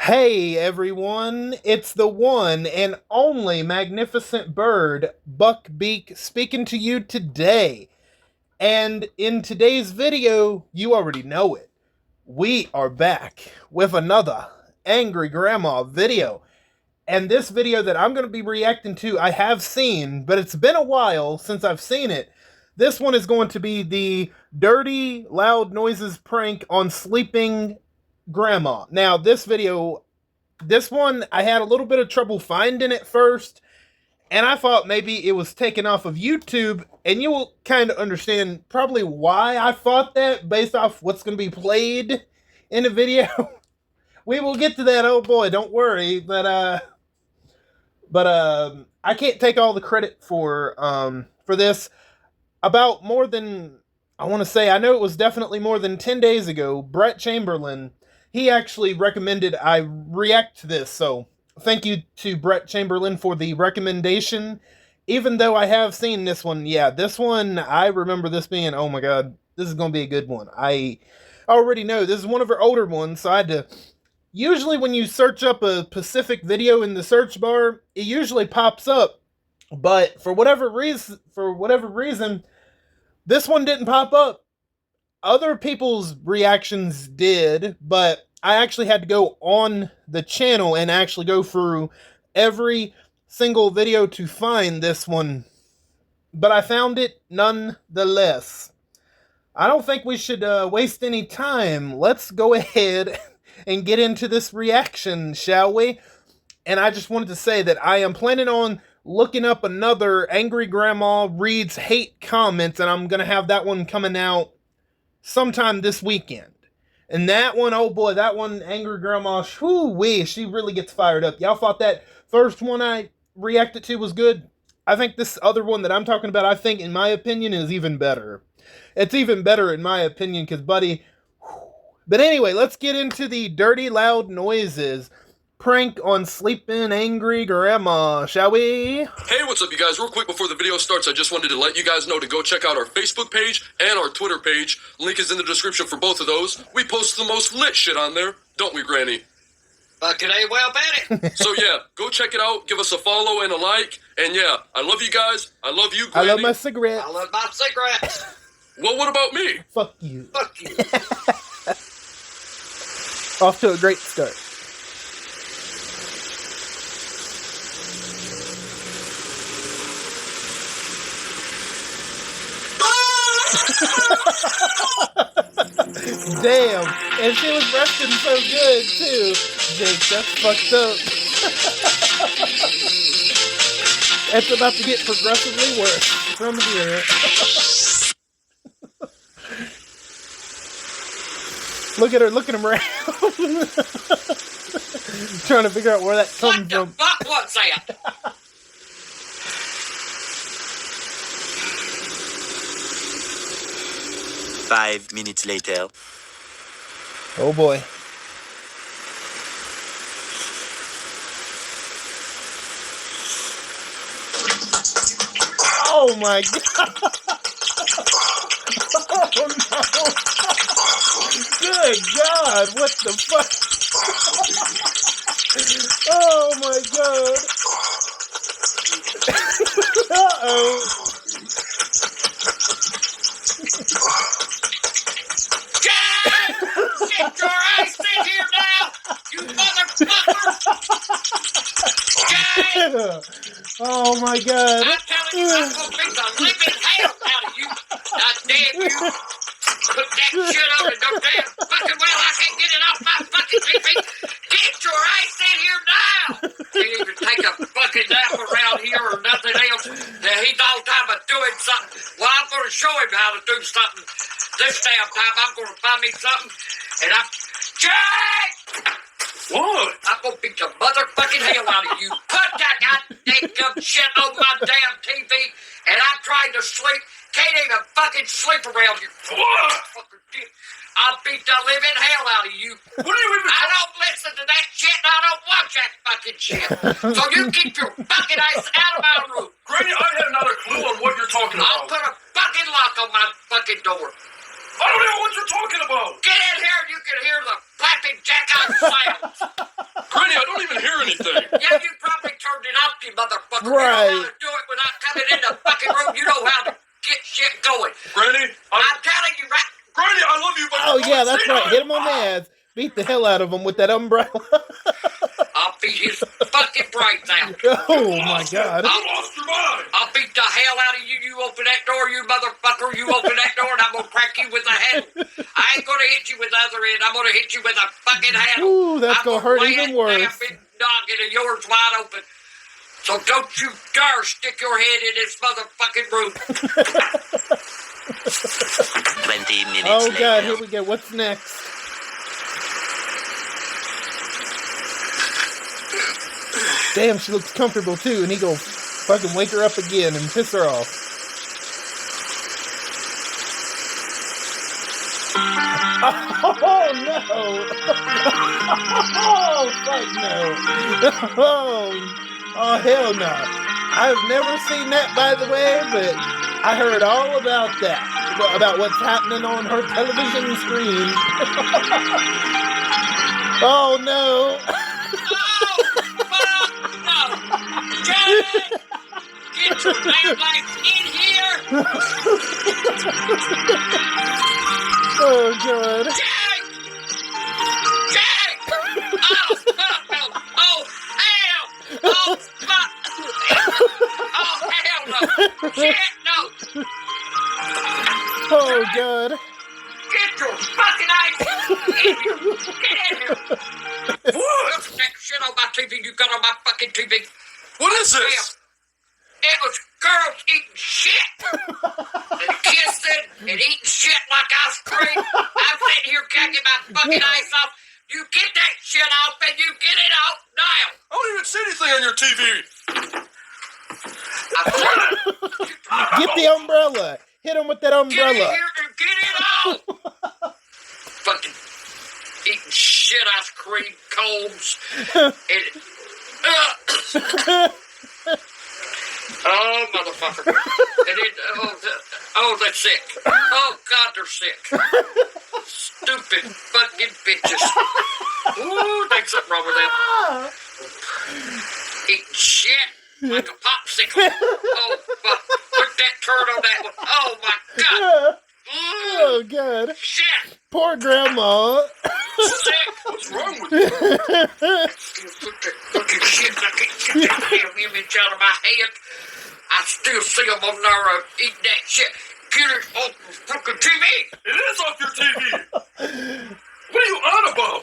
Hey everyone, it's the one and only magnificent bird, Beak, speaking to you today. And in today's video, you already know it. We are back with another Angry Grandma video. And this video that I'm going to be reacting to, I have seen, but it's been a while since I've seen it. This one is going to be the Dirty Loud Noises prank on sleeping grandma. Now, this one, I had a little bit of trouble finding it first, and I thought maybe it was taken off of YouTube, and you will kind of understand probably why I thought that based off what's going to be played in the video. We will get to that, oh boy, don't worry, but I can't take all the credit for this. About more than, I want to say, I know it was definitely more than 10 days ago, Brett Chamberlain, he actually recommended I react to this, so thank you to Brett Chamberlain for the recommendation. Even though I have seen this one, yeah, this one, I remember this being, oh my god, this is going to be a good one. I already know, this is one of her older ones, so I had to, usually when you search up a Pacific video in the search bar, it usually pops up, but for whatever reason, this one didn't pop up. Other people's reactions did, but I actually had to go on the channel and actually go through every single video to find this one. But I found it nonetheless. I don't think we should waste any time. Let's go ahead and get into this reaction, shall we? And I just wanted to say that I am planning on looking up another Angry Grandma Reads Hate Comments, and I'm going to have that one coming out sometime this weekend. And that one, oh boy, that one, Angry Grandma, whoo-wee, she really gets fired up. Y'all thought that first one I reacted to was good? I think this other one that I'm talking about, I think, in my opinion, is even better. It's even better in my opinion, because, buddy, whew. But anyway, let's get into the Dirty Loud Noises prank on sleeping angry grandma, shall we? Hey, what's up, you guys? Real quick before the video starts, I just wanted to let you guys know to go check out our Facebook page and our Twitter page. Link is in the description for both of those. We post the most lit shit on there, don't we, Granny? Fucking A well, Betty. So yeah, go check it out, give us a follow and a like, and yeah, I love you guys. I love you, Granny. I love my cigarettes. I love my cigarettes. Well, what about me? Fuck you. Fuck you. Off to a great start. Damn, and she was resting so good too. Jake, that's fucked up. It's about to get progressively worse from here. Look at her looking around. Trying to figure out where that comes from. What the fuck was that? 5 minutes later. Oh boy. Oh my god. Oh no. Good god, what the fuck? Oh my god. Uh-oh. Get your ass in here now, you motherfucker! Jay! Oh my god. I'm telling you, I'm gonna beat the living hell out of you. God damn you. Put that shit on and no damn fucking well, I can't get it off my fucking TV. Get your ass in here now! Can't even take a fucking nap around here or nothing else. He's all time of doing something. Well, I'm gonna show him how to do something. This damn time, I'm gonna find me something, and I'm... Jay! What? I'm gonna beat the motherfucking hell out of you. Put that goddamn shit on my damn TV, and I'm trying to sleep. Can't even fucking sleep around you. What? I'll beat the living hell out of you. What are you even I don't listen to that shit, and I don't watch that fucking shit. So you keep your fucking ass out of my room. Granny, I had not a clue on what you're talking I'll about. put a fucking lock on my fucking door. I don't know what you're talking about. Get in here and you can hear the flapping jackass sounds. anything. Yeah, you probably turned it off, you motherfucker. Right. You know how to do it without coming in the fucking room. You know how to get shit going. Granny, I'm telling you right. Granny, I love you, but Oh, yeah, that's right. Hit him on the ass. Beat the hell out of him with that umbrella. I'll beat his fucking brains out. Oh, my God. You lost your mind. I'll beat the hell out of you. You open that door, you motherfucker. You open that door, and I'm gonna crack you with a handle. I ain't gonna hit you with the other end. I'm gonna hit you with a fucking handle. Ooh, that's gonna hurt lay even that worse. damn big noggin of yours wide open. So don't you dare stick your head in this motherfucking room. 20 minutes Oh, later. God, here we go. What's next? Damn, she looks comfortable, too, and he go fucking wake her up again and piss her off. Oh, no! Oh, fuck no! Oh, hell no! I've never seen that, by the way, but I heard all about that. About what's happening on her television screen. Oh, no! No! Jack! Get your damn lights in here! Oh, God. Jack! Jack! Oh, fuck no! Oh, hell! Oh, fuck! Oh, hell no! Shit, no! Oh, God. Get your fucking eyes in here! Get in here! What's that shit on my TV you got on my fucking TV? What is this? It was girls eating shit and kissing and eating shit like ice cream. I'm sitting here cracking my fucking eyes off. You get that shit off and you get it off now. I don't even see anything on your TV. Get the umbrella. Hit him with that Get in umbrella. here and get it off. Fucking eating shit ice cream cones. Oh, motherfucker. And it, they're sick. Oh, God, they're sick. Stupid fucking bitches. Ooh, there's something wrong with them. Eating shit like a popsicle. Oh, fuck. Put that turd on that one. Oh, my God. Oh, God. Shit. Poor grandma. Sick. What's wrong with you? Put that fucking shit. I can't get that damn image out of my head. I still see them on there eating that shit. Get it off the fucking TV. It is off your TV. What are you on about?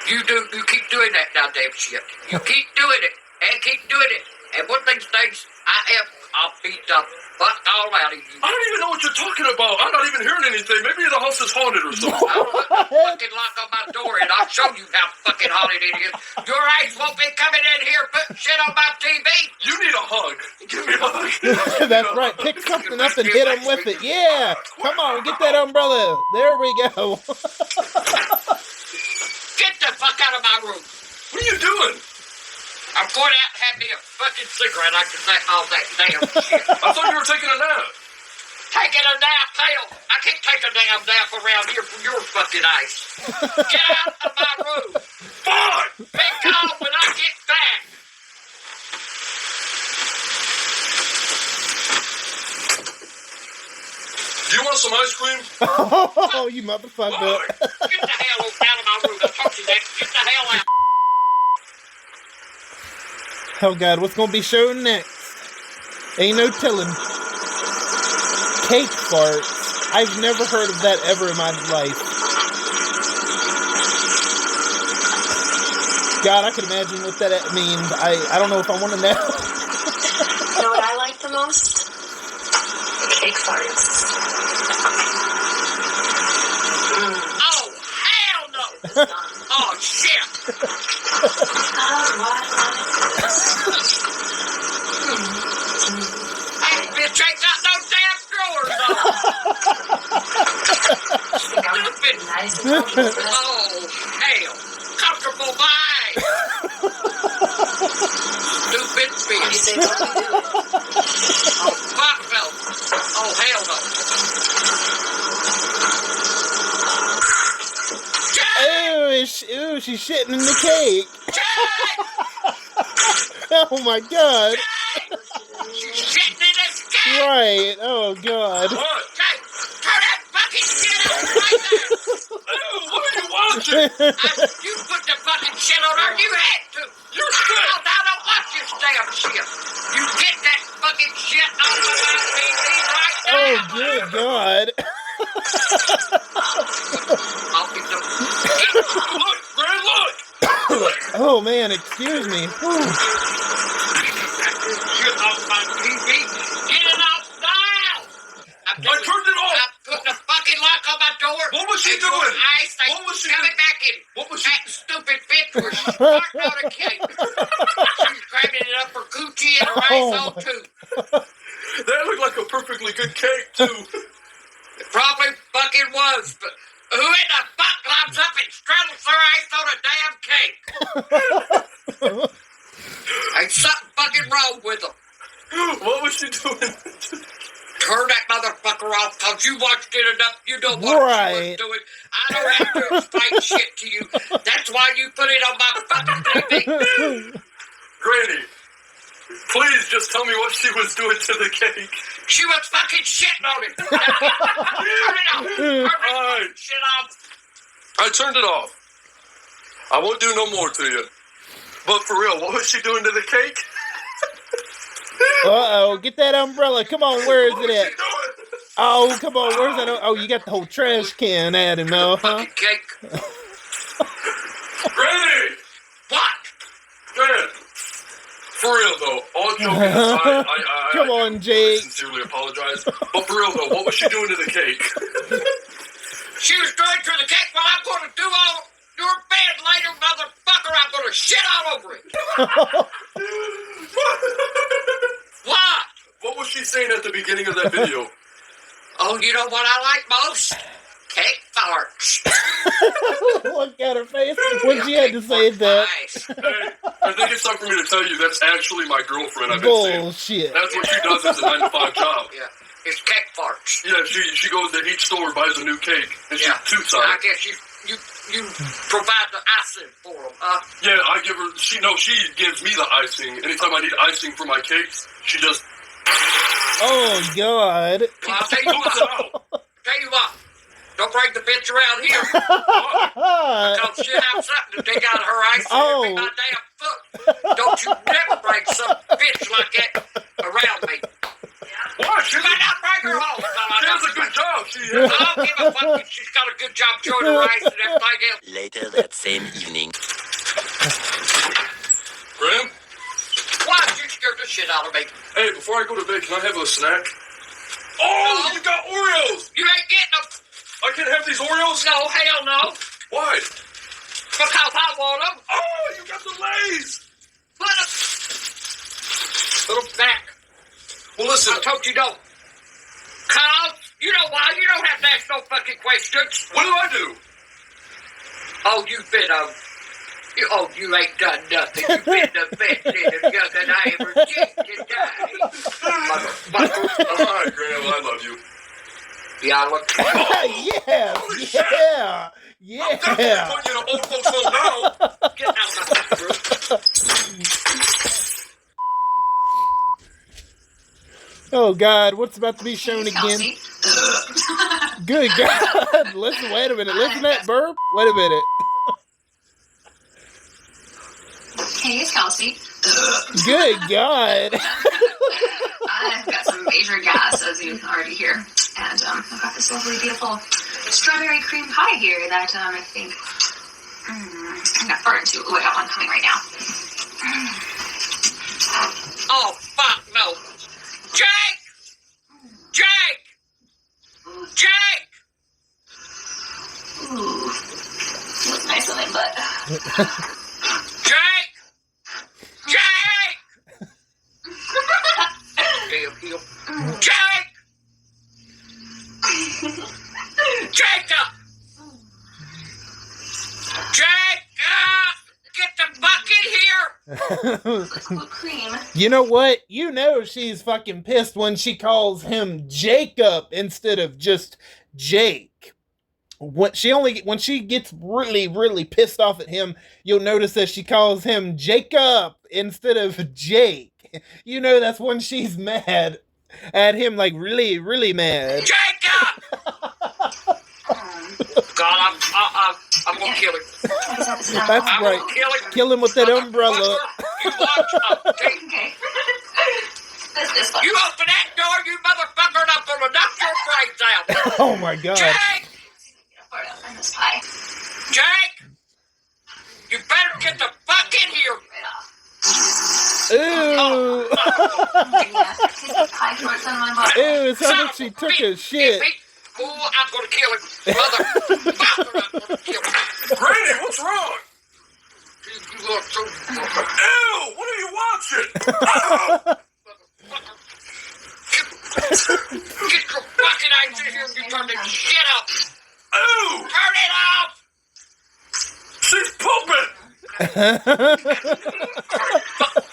You keep doing that now, damn shit. You keep doing it, and keep doing it. And one of these things, I'll beat the fuck all out of you. I don't even know what you're talking about. I'm not even hearing anything. Maybe the house is haunted or something. I'll put the fucking lock on my door, and I'll show you how fucking haunted it is. Your ass won't be coming in here putting shit on my TV. You need a hug. Give me a hug. That's right. Pick something up and hit him with it. Yeah. Come on, get that umbrella. There we go. Get the fuck out of my room. What are you doing? I'm going out and have me a fucking cigarette. I can say all that damn shit. I thought you were taking a nap. Taking a nap, hell. I can't take a damn nap around here from your fucking ice. Get out of my room. Fine. Be calm when I get back. Do you want some ice cream? Oh, you motherfucker. Get the hell out of my room. I told you that. Get the hell out. Oh, God, what's going to be shown next? Ain't no telling. Cake farts. I've never heard of that ever in my life. God, I can imagine what that means. I don't know if I want to know. You know what I like the most? Cake farts. Oh, hell no. Oh, shit. Hey, bitch ain't got no damn drawers on. Stupid. Nice and comfortable. Oh, hell. Comfortable bye. Stupid You bitch. say what we do. Oh, fuck no. Oh, hell no. Oh, ooh, she's shitting in the cake. Jake! Oh my god. She's shitting in this cake! Right. Oh god. What? Jake, turn that fucking shit off right there! Ew, what are you watching? You put the fucking shit on her, you had to! You're sick! Now don't watch this damn shit! You get that fucking shit off of my TV right now! Oh good god. I'll get the... Look, Gran, look! Oh man, excuse me. Whew. Shit off my TV! Get it off now! I turned it off! I'm putting a fucking lock on my door! What was she And your doing? Eyes, they What was she coming doing? back in! What was she... That stupid bitch was starting on a cake! She's grabbing it up her coochie and her Oh, eyes on my- too! That looked like a perfectly good cake, too. It probably fucking was, but who in the fuck climbs up and straddles their ass on a damn cake? Ain't something fucking wrong with them. What was she doing? Turn that motherfucker off, cause you watched it enough. You know what Right. she was doing. I don't have to explain shit to you. That's why you put it on my fucking TV. Granny, please just tell me what she was doing to the cake. She was fucking shitting on it. Turn it off. Turn that fucking shit off. I turned it off. I won't do no more to you. But for real, what was she doing to the cake? Uh-oh, get that umbrella. Come on, where is What it was at? she doing? Oh, come on, where's that? Oh, you got the whole trash can at him, huh? Fucking cake. Granny! What? Man, for real though, all joking aside, I Come on, Jake. sincerely apologize. But for real though, what was she doing to the cake? She was going to the cake. Well, I'm going to do all your bed later, motherfucker. I'm going to shit all over it. What? What was she saying at the beginning of that video? Oh, you know what I like most? Cake farts. Look at her face when she had to say that. Nice. Hey, I think it's time for me to tell you that's actually my girlfriend I've been seeing. Bullshit. That's what she does as a 9-to-5 job. Yeah, it's cake farts. Yeah, she goes to each store, buys a new cake, and she Yeah. toots on I it. guess you provide the icing for them, huh? Yeah, I give her, she gives me the icing. Anytime I need icing for my cakes, she just Oh, God. Well, I'll tell you toots it what. out. Tell you what. Don't bring the bitch around here. Because she'll have something to dig out of her eyes and it'll be my damn foot. Don't you never bring some bitch like that around me. What? You might not bring her home. She does a good job. She I don't give a fuck if she's got a good job showing her eyes and everything else. Later that same evening. Graham? Why? You scared the shit out of me. Hey, before I go to bed, can I have a snack? Oh, you got Oreos! You ain't getting them. I can't have these Oreos? No, hell no. Why? Because I want them. Oh, you got the Lays! Put them back. Well, listen. I told you don't. Cause, you know why? You don't have to ask no fucking questions. What did I do? Oh, you've been, you ain't done nothing. You've been the best little young that I ever did today. Motherfucker. All right, Graham, I love you. Yeah, look. Yes, yeah, I'm definitely yeah. putting you in an old folks home now. Get out of my room. Oh, God, what's about to be shown again? Kelsey. Good God. Listen, wait a minute. Listen to that burp. Wait a minute. Hey, it's Kelsey. Good God. I've got some major gas, as you can already hear. And I've got this lovely, beautiful strawberry cream pie here that I think I'm going to fart into. Oh, I got one coming right now. Oh, fuck no. Jake! Jake! Jake! Ooh. Looks nice on my butt. Jake! Jake! Damn heel. Jake! Jacob! Jacob! Get the fuck in here! Whipped cream. You know what? You know she's fucking pissed when she calls him Jacob instead of just Jake. when she gets really, really pissed off at him, you'll notice that she calls him Jacob instead of Jake. You know that's when she's mad at him, like really, really mad. Jacob! God, I'm gonna kill him. That's I'm right. gonna kill him. Kill him with that umbrella. You watch out. Okay. This one. You open that door, you motherfucker, and I'm gonna knock your brains out. Oh my god. Jake! And this pie. Jake! You better get the fuck in here. Right off. Ew. Yeah, take the pie towards on my body. Ew, it sounds like she took a shit. Oh, I'm gonna kill him. Motherfucker, I'm gonna kill him. Granny, what's wrong? You look so... Ew! What are you watching? Ow! Get your fucking eyes in here and you turn this shit up. Ew! Turn it off! She's pooping!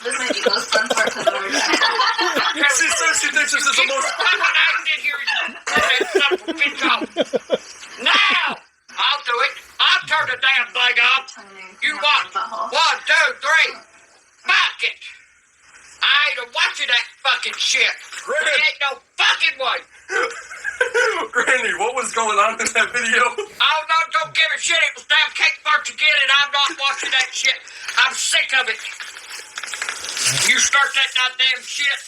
This might be most fun part of the word. She says she thinks this is the Get your most... fucking eyes in here and you turn that son of a bitch off. Now! I'll do it. I'll turn the damn thing off. You watch. 1, 2, 3. Fuck it. I ain't watching that fucking shit. There ain't no fucking way. Granny, what was going on in that video? Oh, no, don't give a shit. It was damn cake first again, and I'm not watching that shit. I'm sick of it. You start that goddamn shit,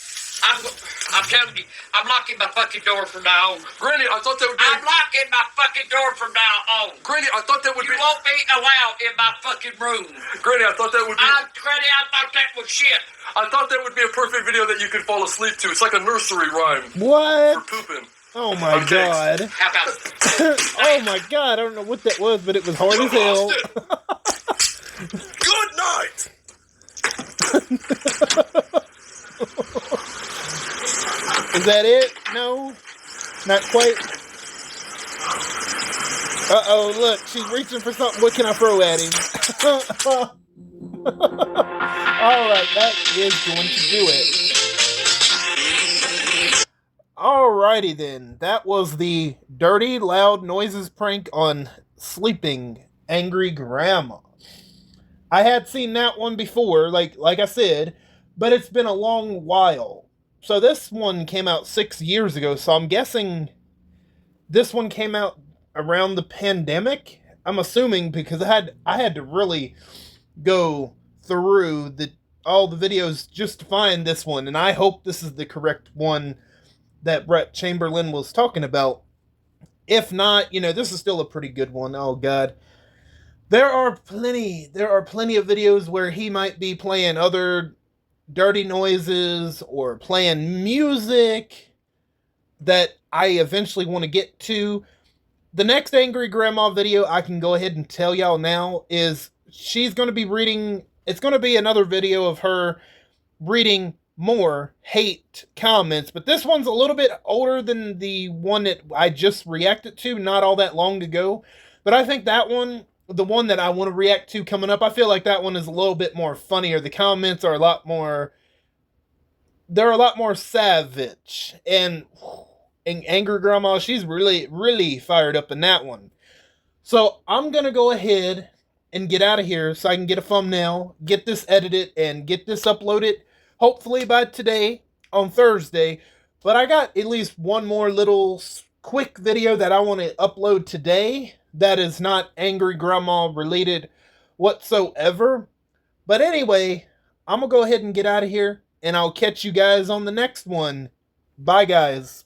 I'm telling you, I'm locking my fucking door from now on. Granny, I thought that would be... I'm locking my fucking door from now on. Granny, I thought that would You be... won't be allowed in my fucking room. Granny, I thought that would be... Granny, I thought that was shit. I thought that would be a perfect video that you could fall asleep to. It's like a nursery rhyme for What? pooping. Oh my Okay. god. How about it? Oh my god, I don't know what that was, but it was hard as hell. Good night! Is that it? No? Not quite? Uh-oh, look, she's reaching for something. What can I throw at him? Alright, that is going to do it. Alrighty then, that was the Dirty Loud Noises prank on sleeping angry grandma. I had seen that one before, like I said, but it's been a long while. So this one came out 6 years ago, so I'm guessing this one came out around the pandemic. I'm assuming because I had to really go through all the videos just to find this one, and I hope this is the correct one that Brett Chamberlain was talking about. If not, this is still a pretty good one. Oh god. There are plenty of videos where he might be playing other dirty noises or playing music that I eventually want to get to. The next Angry Grandma video, I can go ahead and tell y'all now, is she's going to be reading, it's going to be another video of her reading more hate comments, but this one's a little bit older than the one that I just reacted to not all that long ago. But I think that one, the one that I want to react to coming up, I feel like that one is a little bit more funnier. The comments are a lot more savage, and Angry Grandma, she's really, really fired up in that one. So I'm going to go ahead and get out of here so I can get a thumbnail, get this edited, and get this uploaded hopefully by today on Thursday. But I got at least one more little quick video that I want to upload today that is not Angry Grandma related whatsoever. But anyway, I'm going to go ahead and get out of here, and I'll catch you guys on the next one. Bye, guys.